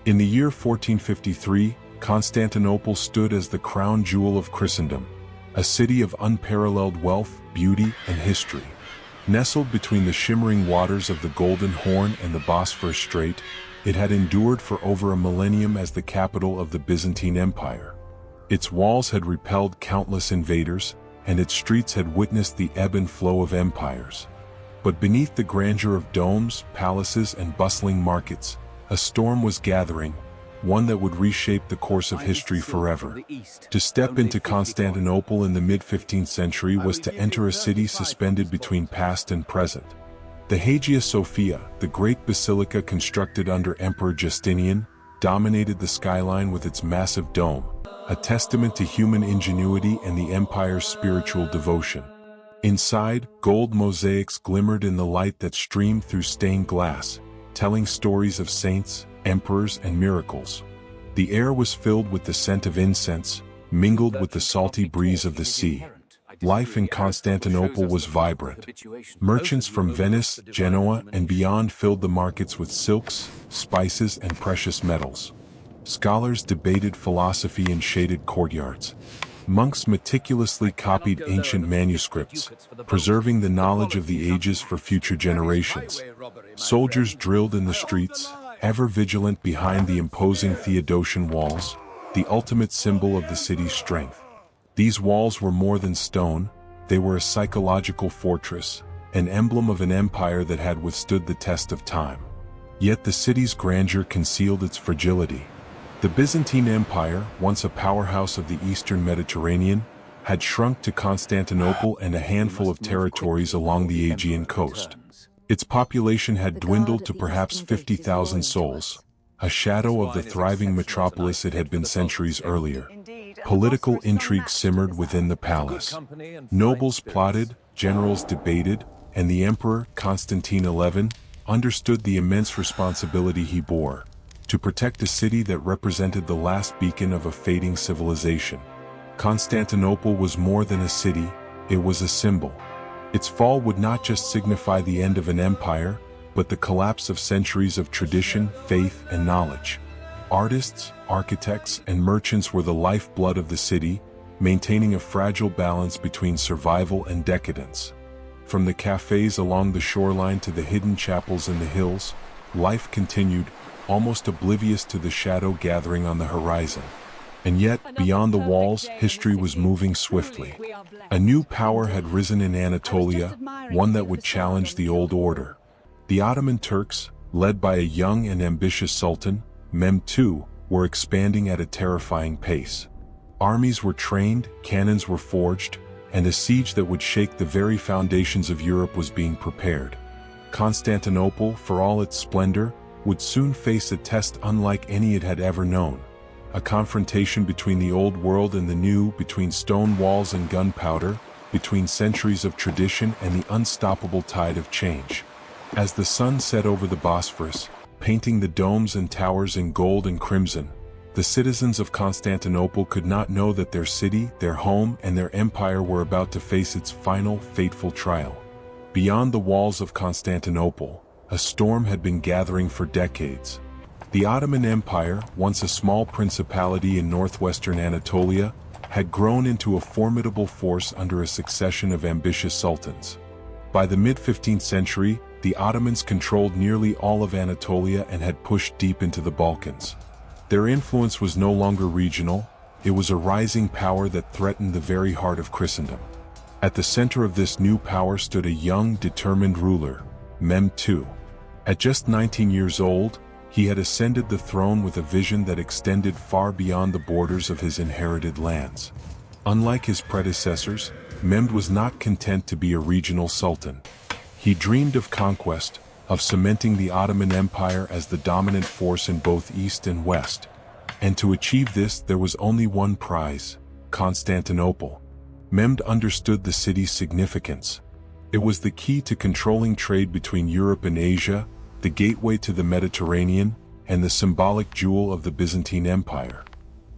In the year 1453, Constantinople stood as the crown jewel of Christendom, a city of unparalleled wealth, beauty, and history. Nestled between the shimmering waters of the Golden Horn and the Bosphorus Strait, it had endured for over a millennium as the capital of the Byzantine Empire. Its walls had repelled countless invaders, and its streets had witnessed the ebb and flow of empires. But beneath the grandeur of domes, palaces, and bustling markets, a storm was gathering, one that would reshape the course of history forever. To step into Constantinople in the mid-15th century was to enter a city suspended between past and present. The Hagia Sophia, the great basilica constructed under Emperor Justinian, dominated the skyline with its massive dome, a testament to human ingenuity and the empire's spiritual devotion. Inside, gold mosaics glimmered in the light that streamed through stained glass, telling stories of saints, emperors, and miracles. The air was filled with the scent of incense, mingled with the salty breeze of the sea. Life in Constantinople was vibrant. Merchants from Venice, Genoa, and beyond filled the markets with silks, spices, and precious metals. Scholars debated philosophy in shaded courtyards. Monks meticulously copied ancient manuscripts, preserving the knowledge of the ages for future generations. Soldiers drilled in the streets, ever vigilant behind the imposing Theodosian Walls, the ultimate symbol of the city's strength. These walls were more than stone, they were a psychological fortress, an emblem of an empire that had withstood the test of time. Yet the city's grandeur concealed its fragility. The Byzantine Empire, once a powerhouse of the eastern Mediterranean, had shrunk to Constantinople and a handful of territories along the Aegean coast. Its population had dwindled to perhaps 50,000 souls, a shadow of the thriving metropolis it had been centuries earlier. Political intrigue simmered within the palace. Nobles plotted, generals debated, and the emperor, Constantine XI, understood the immense responsibility he bore: to protect a city that represented the last beacon of a fading civilization. Constantinople was more than a city, it was a symbol. Its fall would not just signify the end of an empire, but the collapse of centuries of tradition, faith, and knowledge. Artists, architects, and merchants were the lifeblood of the city, maintaining a fragile balance between survival and decadence. From the cafes along the shoreline to the hidden chapels in the hills, life continued, almost oblivious to the shadow gathering on the horizon. And yet, beyond the walls, history was moving swiftly. A new power had risen in Anatolia, one that would challenge the old order. The Ottoman Turks, led by a young and ambitious sultan, Mehmed II, were expanding at a terrifying pace. Armies were trained, cannons were forged, and a siege that would shake the very foundations of Europe was being prepared. Constantinople, for all its splendor, would soon face a test unlike any it had ever known. A confrontation between the old world and the new, between stone walls and gunpowder, between centuries of tradition and the unstoppable tide of change. As the sun set over the Bosphorus, painting the domes and towers in gold and crimson, the citizens of Constantinople could not know that their city, their home, and their empire were about to face its final, fateful trial. Beyond the walls of Constantinople, a storm had been gathering for decades. The Ottoman Empire, once a small principality in northwestern Anatolia, had grown into a formidable force under a succession of ambitious sultans. By the mid-15th century, the Ottomans controlled nearly all of Anatolia and had pushed deep into the Balkans. Their influence was no longer regional, it was a rising power that threatened the very heart of Christendom. At the center of this new power stood a young, determined ruler, Mehmed II. At just 19 years old, he had ascended the throne with a vision that extended far beyond the borders of his inherited lands. Unlike his predecessors, Mehmed was not content to be a regional sultan. He dreamed of conquest, of cementing the Ottoman Empire as the dominant force in both East and West. And to achieve this, there was only one prize: Constantinople. Mehmed understood the city's significance. It was the key to controlling trade between Europe and Asia, the gateway to the Mediterranean, and the symbolic jewel of the Byzantine Empire.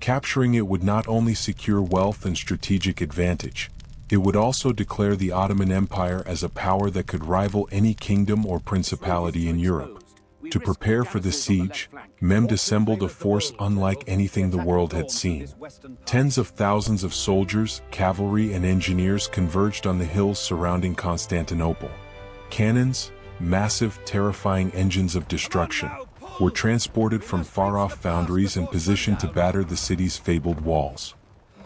Capturing it would not only secure wealth and strategic advantage, it would also declare the Ottoman Empire as a power that could rival any kingdom or principality in Europe. To prepare for the siege, Mehmed assembled a force unlike anything the world had seen. Tens of thousands of soldiers, cavalry, and engineers converged on the hills surrounding Constantinople. Cannons, massive, terrifying engines of destruction, were transported from far-off foundries and positioned to batter the city's fabled walls.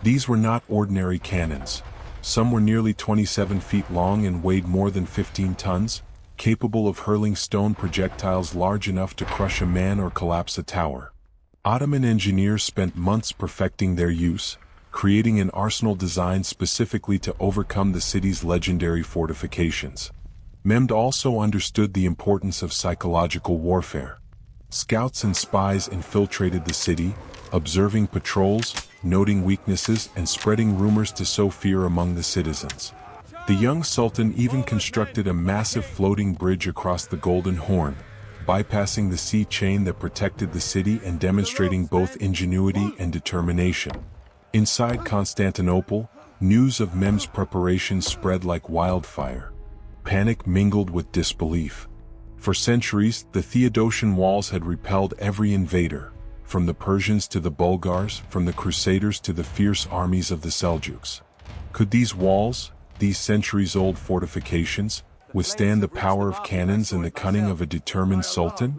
These were not ordinary cannons. Some were nearly 27 feet long and weighed more than 15 tons, capable of hurling stone projectiles large enough to crush a man or collapse a tower. Ottoman engineers spent months perfecting their use, creating an arsenal designed specifically to overcome the city's legendary fortifications. Mehmed also understood the importance of psychological warfare. Scouts and spies infiltrated the city, observing patrols, noting weaknesses, and spreading rumors to sow fear among the citizens. The young sultan even constructed a massive floating bridge across the Golden Horn, bypassing the sea chain that protected the city and demonstrating both ingenuity and determination. Inside Constantinople, news of Mehmed's preparations spread like wildfire. Panic mingled with disbelief. For centuries, the Theodosian Walls had repelled every invader, from the Persians to the Bulgars, from the Crusaders to the fierce armies of the Seljuks. Could these walls, these centuries-old fortifications, withstand the power of cannons and the cunning of a determined sultan?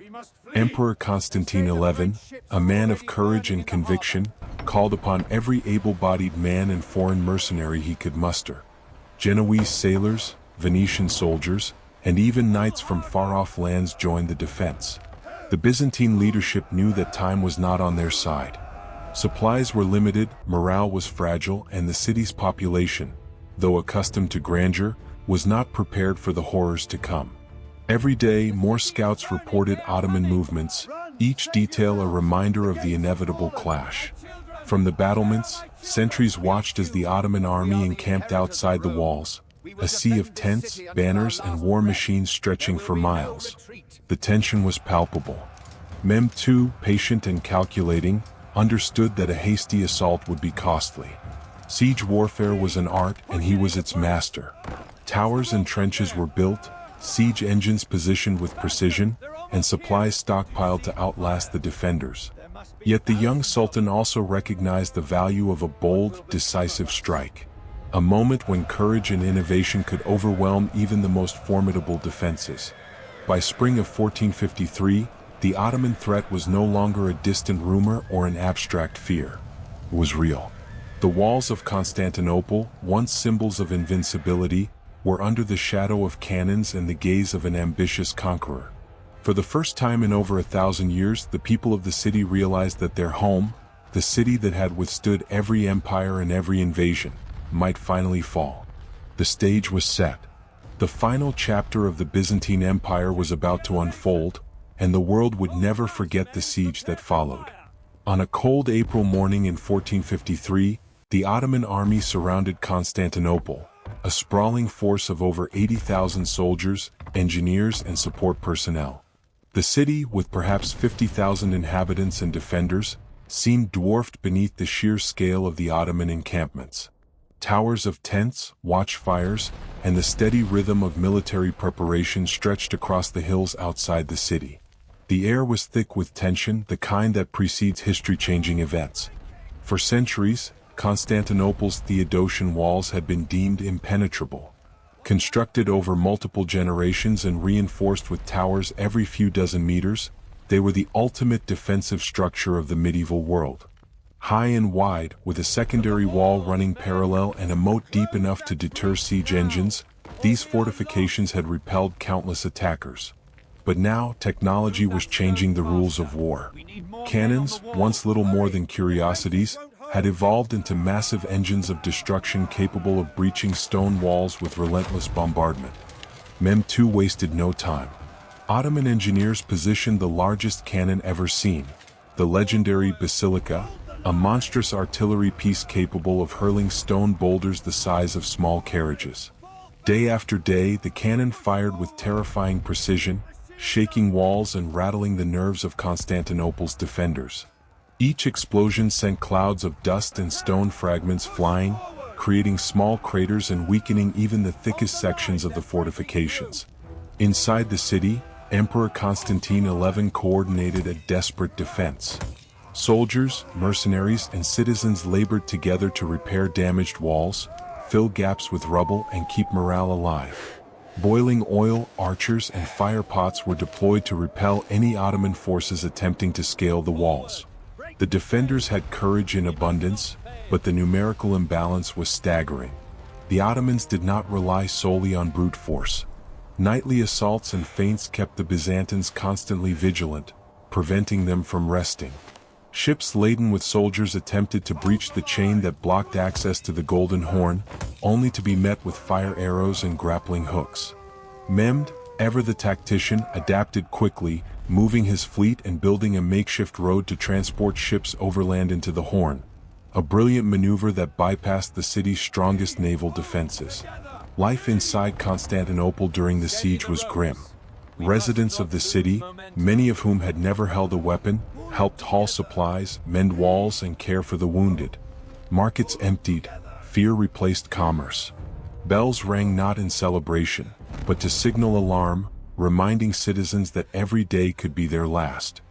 Emperor Constantine XI, a man of courage and conviction, called upon every able-bodied man and foreign mercenary he could muster. Genoese sailors, Venetian soldiers, and even knights from far-off lands joined the defense. The Byzantine leadership knew that time was not on their side. Supplies were limited, morale was fragile, and the city's population, though accustomed to grandeur, was not prepared for the horrors to come. Every day, more scouts reported Ottoman movements, each detail a reminder of the inevitable clash. From the battlements, sentries watched as the Ottoman army encamped outside the walls, a sea of tents, banners, and war machines stretching for miles. The tension was palpable. Mehmed II, patient and calculating, understood that a hasty assault would be costly. Siege warfare was an art, and he was its master. Towers and trenches were built, siege engines positioned with precision, and supplies stockpiled to outlast the defenders. Yet the young sultan also recognized the value of a bold, decisive strike. A moment when courage and innovation could overwhelm even the most formidable defenses. By spring of 1453, the Ottoman threat was no longer a distant rumor or an abstract fear. It was real. The walls of Constantinople, once symbols of invincibility, were under the shadow of cannons and the gaze of an ambitious conqueror. For the first time in over 1,000 years, the people of the city realized that their home, the city that had withstood every empire and every invasion, might finally fall. The stage was set. The final chapter of the Byzantine Empire was about to unfold, and the world would never forget the siege that followed. On a cold April morning in 1453, the Ottoman army surrounded Constantinople, a sprawling force of over 80,000 soldiers, engineers, and support personnel. The city, with perhaps 50,000 inhabitants and defenders, seemed dwarfed beneath the sheer scale of the Ottoman encampments. Towers of tents, watchfires, and the steady rhythm of military preparation stretched across the hills outside the city. The air was thick with tension, the kind that precedes history-changing events. For centuries, Constantinople's Theodosian Walls had been deemed impenetrable. Constructed over multiple generations and reinforced with towers every few dozen meters, they were the ultimate defensive structure of the medieval world. High and wide, with a secondary wall running parallel and a moat deep enough to deter siege engines, these fortifications had repelled countless attackers. But now, technology was changing the rules of war. Cannons, once little more than curiosities, had evolved into massive engines of destruction capable of breaching stone walls with relentless bombardment. Mehmed II wasted no time. Ottoman engineers positioned the largest cannon ever seen, the legendary Basilica, a monstrous artillery piece capable of hurling stone boulders the size of small carriages. Day after day, the cannon fired with terrifying precision, shaking walls and rattling the nerves of Constantinople's defenders. Each explosion sent clouds of dust and stone fragments flying, creating small craters and weakening even the thickest sections of the fortifications. Inside the city, Emperor Constantine XI coordinated a desperate defense. Soldiers, mercenaries, and citizens labored together to repair damaged walls, fill gaps with rubble, and keep morale alive. Boiling oil, archers, and fire pots were deployed to repel any Ottoman forces attempting to scale the walls. The defenders had courage in abundance, but the numerical imbalance was staggering. The Ottomans did not rely solely on brute force. Nightly assaults and feints kept the Byzantines constantly vigilant, preventing them from resting. Ships laden with soldiers attempted to breach the chain that blocked access to the Golden Horn, only to be met with fire arrows and grappling hooks. Mehmed, ever the tactician, adapted quickly, moving his fleet and building a makeshift road to transport ships overland into the Horn, a brilliant maneuver that bypassed the city's strongest naval defenses. Life inside Constantinople during the siege was grim. Residents of the city, many of whom had never held a weapon, helped haul supplies, mend walls, and care for the wounded. Markets emptied, fear replaced commerce. Bells rang not in celebration, but to signal alarm, reminding citizens that every day could be their last.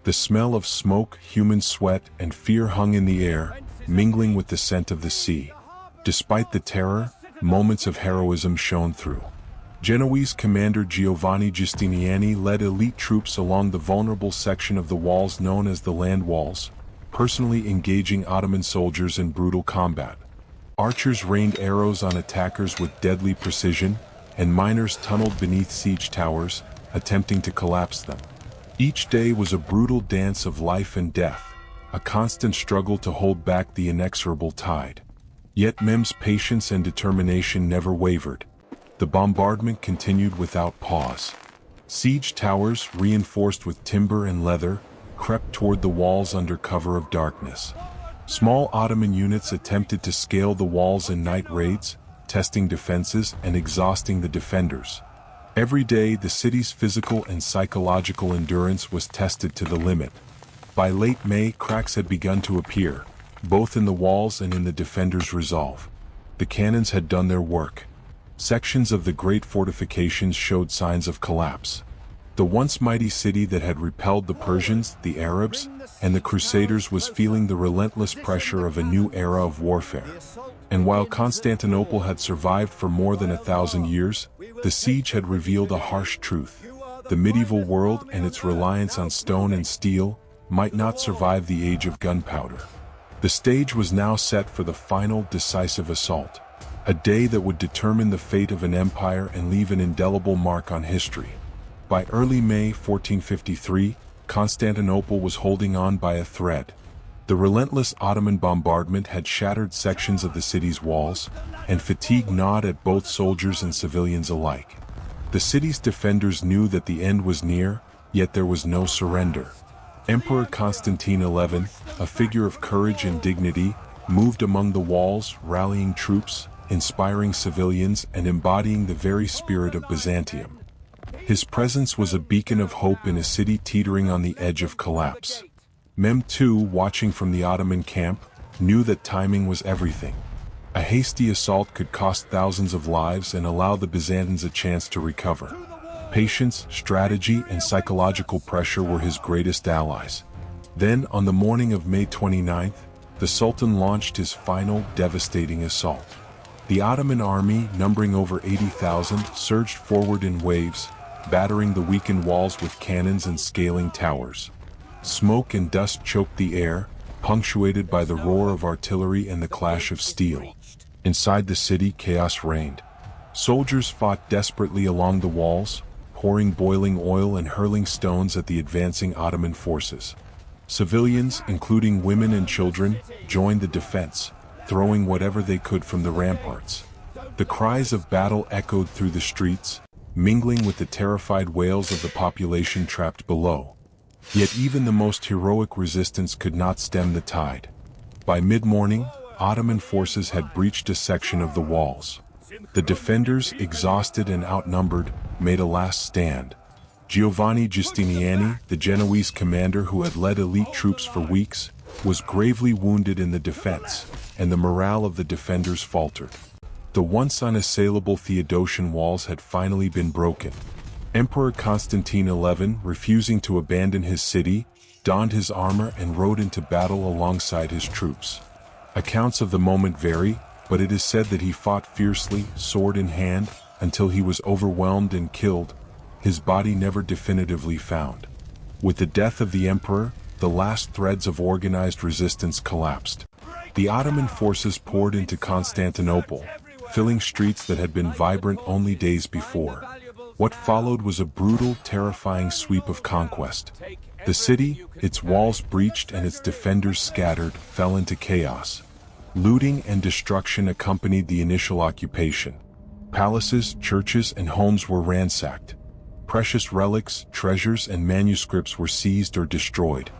The smell of smoke, human sweat, and fear hung in the air, mingling with the scent of the sea. Despite the terror, moments of heroism shone through. Genoese commander Giovanni Giustiniani led elite troops along the vulnerable section of the walls known as the Land Walls, personally engaging Ottoman soldiers in brutal combat. Archers rained arrows on attackers with deadly precision, and miners tunneled beneath siege towers, attempting to collapse them. Each day was a brutal dance of life and death, a constant struggle to hold back the inexorable tide. Yet Mehmed's patience and determination never wavered. The bombardment continued without pause. Siege towers, reinforced with timber and leather, crept toward the walls under cover of darkness. Small Ottoman units attempted to scale the walls in night raids, testing defenses and exhausting the defenders. Every day, the city's physical and psychological endurance was tested to the limit. By late May, cracks had begun to appear, both in the walls and in the defenders' resolve. The cannons had done their work. Sections of the great fortifications showed signs of collapse. The once mighty city that had repelled the Persians, the Arabs, and the Crusaders was feeling the relentless pressure of a new era of warfare. And while Constantinople had survived for more than 1,000 years, the siege had revealed a harsh truth. The medieval world and its reliance on stone and steel might not survive the age of gunpowder. The stage was now set for the final, decisive assault, a day that would determine the fate of an empire and leave an indelible mark on history. By early May 1453, Constantinople was holding on by a thread. The relentless Ottoman bombardment had shattered sections of the city's walls, and fatigue gnawed at both soldiers and civilians alike. The city's defenders knew that the end was near, yet there was no surrender. Emperor Constantine XI, a figure of courage and dignity, moved among the walls, rallying troops, inspiring civilians, and embodying the very spirit of Byzantium. His presence was a beacon of hope in a city teetering on the edge of collapse. Mehmed II, watching from the Ottoman camp, knew that timing was everything. A hasty assault could cost thousands of lives and allow the Byzantines a chance to recover. Patience, strategy, and psychological pressure were his greatest allies. Then, on the morning of May 29th, the Sultan launched his final, devastating assault. The Ottoman army, numbering over 80,000, surged forward in waves, battering the weakened walls with cannons and scaling towers. Smoke and dust choked the air, punctuated by the roar of artillery and the clash of steel. Inside the city, chaos reigned. Soldiers fought desperately along the walls, pouring boiling oil and hurling stones at the advancing Ottoman forces. Civilians, including women and children, joined the defense, throwing whatever they could from the ramparts. The cries of battle echoed through the streets, mingling with the terrified wails of the population trapped below. Yet even the most heroic resistance could not stem the tide. By mid-morning, Ottoman forces had breached a section of the walls. The defenders, exhausted and outnumbered, made a last stand. Giovanni Giustiniani, the Genoese commander who had led elite troops for weeks, was gravely wounded in the defense, and the morale of the defenders faltered. The once unassailable Theodosian Walls had finally been broken. Emperor Constantine XI, refusing to abandon his city, donned his armor and rode into battle alongside his troops. Accounts of the moment vary, but it is said that he fought fiercely, sword in hand, until he was overwhelmed and killed, his body never definitively found. With the death of the emperor, the last threads of organized resistance collapsed. The Ottoman forces poured into Constantinople, filling streets that had been vibrant only days before. What followed was a brutal, terrifying sweep of conquest. The city, its walls breached and its defenders scattered, fell into chaos. Looting and destruction accompanied the initial occupation. Palaces, churches, and homes were ransacked. Precious relics, treasures, and manuscripts were seized or destroyed.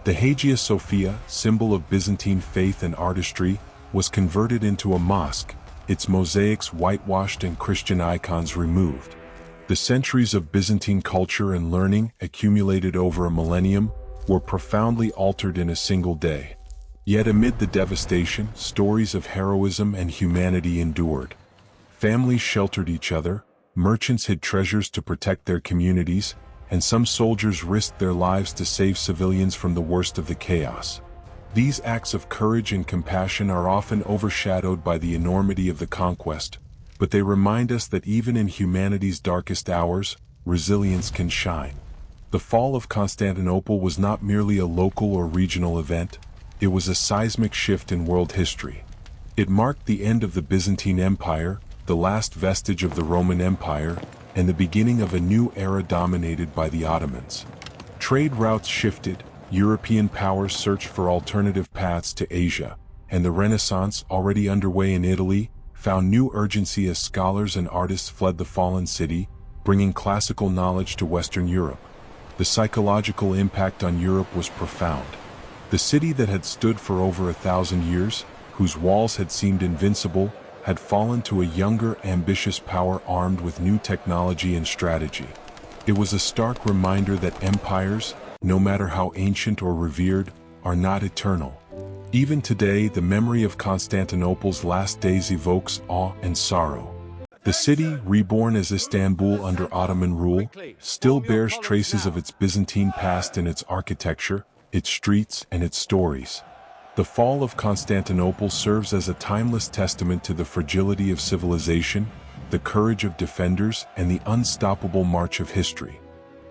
The Hagia Sophia, symbol of Byzantine faith and artistry, was converted into a mosque, its mosaics whitewashed and Christian icons removed. The centuries of Byzantine culture and learning, accumulated over a millennium, were profoundly altered in a single day. Yet amid the devastation, stories of heroism and humanity endured. Families sheltered each other, merchants hid treasures to protect their communities, and some soldiers risked their lives to save civilians from the worst of the chaos. These acts of courage and compassion are often overshadowed by the enormity of the conquest, but they remind us that even in humanity's darkest hours, resilience can shine. The fall of Constantinople was not merely a local or regional event, it was a seismic shift in world history. It marked the end of the Byzantine Empire, the last vestige of the Roman Empire, and the beginning of a new era dominated by the Ottomans. Trade routes shifted, European powers searched for alternative paths to Asia, and the Renaissance, already underway in Italy, found new urgency as scholars and artists fled the fallen city, bringing classical knowledge to Western Europe. The psychological impact on Europe was profound. The city that had stood for over 1,000 years, whose walls had seemed invincible, had fallen to a younger, ambitious power armed with new technology and strategy. It was a stark reminder that empires, no matter how ancient or revered, are not eternal. Even today, the memory of Constantinople's last days evokes awe and sorrow. The city, reborn as Istanbul under Ottoman rule, still bears traces of its Byzantine past in its architecture, its streets, and its stories. The fall of Constantinople serves as a timeless testament to the fragility of civilization, the courage of defenders, and the unstoppable march of history.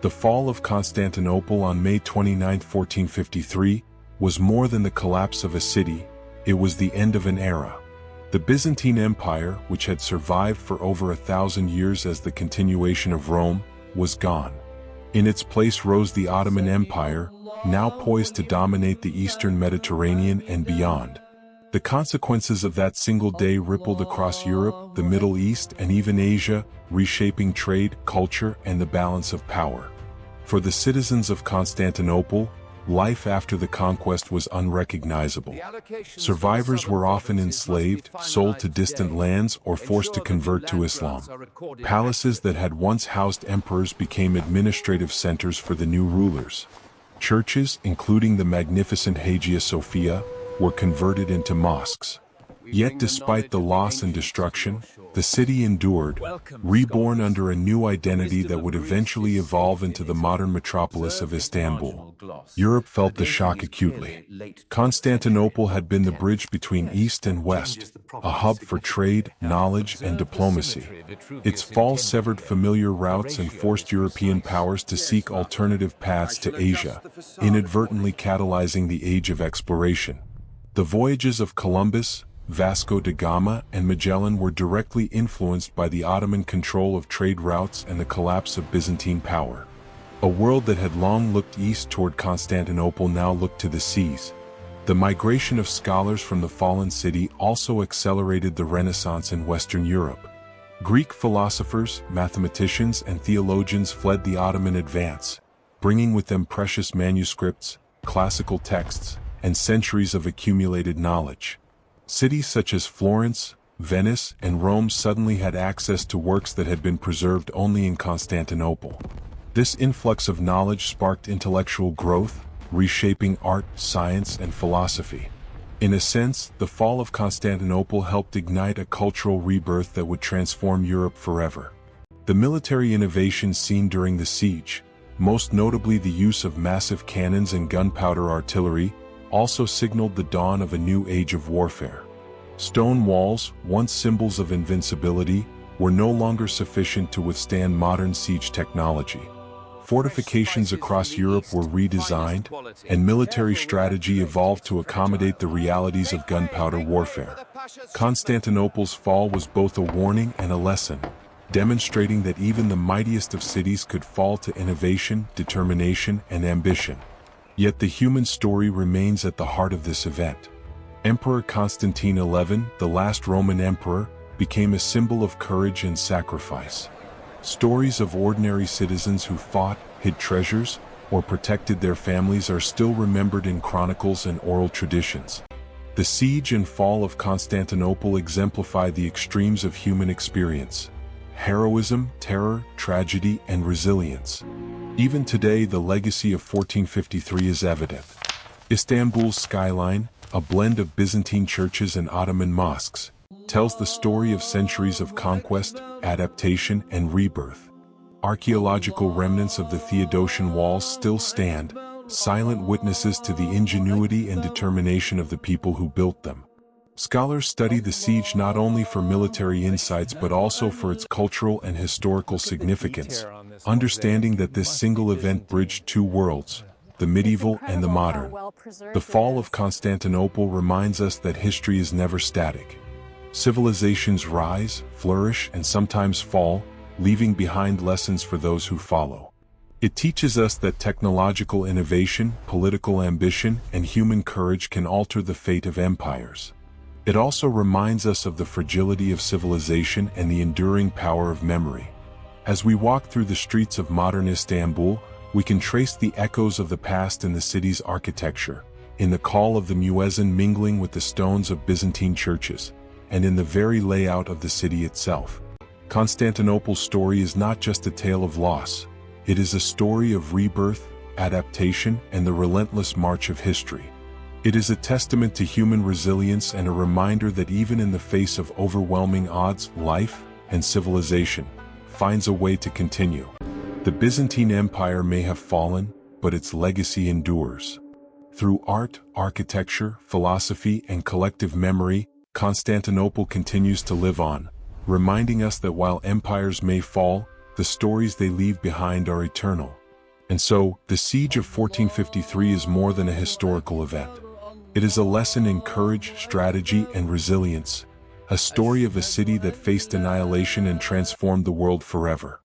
The fall of Constantinople on May 29, 1453, was more than the collapse of a city, it was the end of an era. The Byzantine Empire, which had survived for over 1,000 years as the continuation of Rome, was gone. In its place rose the Ottoman Empire, now poised to dominate the Eastern Mediterranean and beyond. The consequences of that single day rippled across Europe, the Middle East, and even Asia, reshaping trade, culture, and the balance of power. For the citizens of Constantinople, life after the conquest was unrecognizable. Survivors were often enslaved, sold to distant lands, or forced to convert to Islam. Palaces that had once housed emperors became administrative centers for the new rulers. Churches, including the magnificent Hagia Sophia, were converted into mosques. Yet despite the loss and destruction, the city endured, reborn under a new identity that would eventually evolve into the modern metropolis of Istanbul. Europe felt the shock acutely. Constantinople had been the bridge between East and West, a hub for trade, knowledge, and diplomacy. Its fall severed familiar routes and forced European powers to seek alternative paths to Asia, inadvertently catalyzing the age of exploration. The voyages of Columbus, Vasco da Gama, and Magellan were directly influenced by the Ottoman control of trade routes and the collapse of Byzantine power. A world that had long looked east toward Constantinople now looked to the seas. The migration of scholars from the fallen city also accelerated the Renaissance in Western Europe. Greek philosophers, mathematicians, and theologians fled the Ottoman advance, bringing with them precious manuscripts, classical texts, and centuries of accumulated knowledge. Cities such as Florence, Venice, and Rome suddenly had access to works that had been preserved only in Constantinople. This influx of knowledge sparked intellectual growth, reshaping art, science, and philosophy. In a sense, the fall of Constantinople helped ignite a cultural rebirth that would transform Europe forever. The military innovations seen during the siege, most notably the use of massive cannons and gunpowder artillery, also signaled the dawn of a new age of warfare. Stone walls, once symbols of invincibility, were no longer sufficient to withstand modern siege technology. Fortifications across Europe were redesigned, and military strategy evolved to accommodate the realities of gunpowder warfare. Constantinople's fall was both a warning and a lesson, demonstrating that even the mightiest of cities could fall to innovation, determination, and ambition. Yet the human story remains at the heart of this event. Emperor Constantine XI, the last Roman emperor, became a symbol of courage and sacrifice. Stories of ordinary citizens who fought, hid treasures, or protected their families are still remembered in chronicles and oral traditions. The siege and fall of Constantinople exemplify the extremes of human experience: heroism, terror, tragedy, and resilience. Even today, the legacy of 1453 is evident. Istanbul's skyline, a blend of Byzantine churches and Ottoman mosques, tells the story of centuries of conquest, adaptation, and rebirth. Archaeological remnants of the Theodosian Walls still stand, silent witnesses to the ingenuity and determination of the people who built them. Scholars study the siege not only for military insights but also for its cultural and historical significance, understanding that this single event bridged two worlds, the medieval and the modern. The fall of Constantinople reminds us that history is never static. Civilizations rise, flourish, and sometimes fall, leaving behind lessons for those who follow. It teaches us that technological innovation, political ambition, and human courage can alter the fate of empires. It also reminds us of the fragility of civilization and the enduring power of memory. As we walk through the streets of modern Istanbul, we can trace the echoes of the past in the city's architecture, in the call of the muezzin mingling with the stones of Byzantine churches, and in the very layout of the city itself. Constantinople's story is not just a tale of loss, it is a story of rebirth, adaptation, and the relentless march of history. It is a testament to human resilience and a reminder that even in the face of overwhelming odds, life and civilization finds a way to continue. The Byzantine Empire may have fallen, but its legacy endures. Through art, architecture, philosophy, and collective memory, Constantinople continues to live on, reminding us that while empires may fall, the stories they leave behind are eternal. And so, the siege of 1453 is more than a historical event. It is a lesson in courage, strategy, and resilience, a story of a city that faced annihilation and transformed the world forever.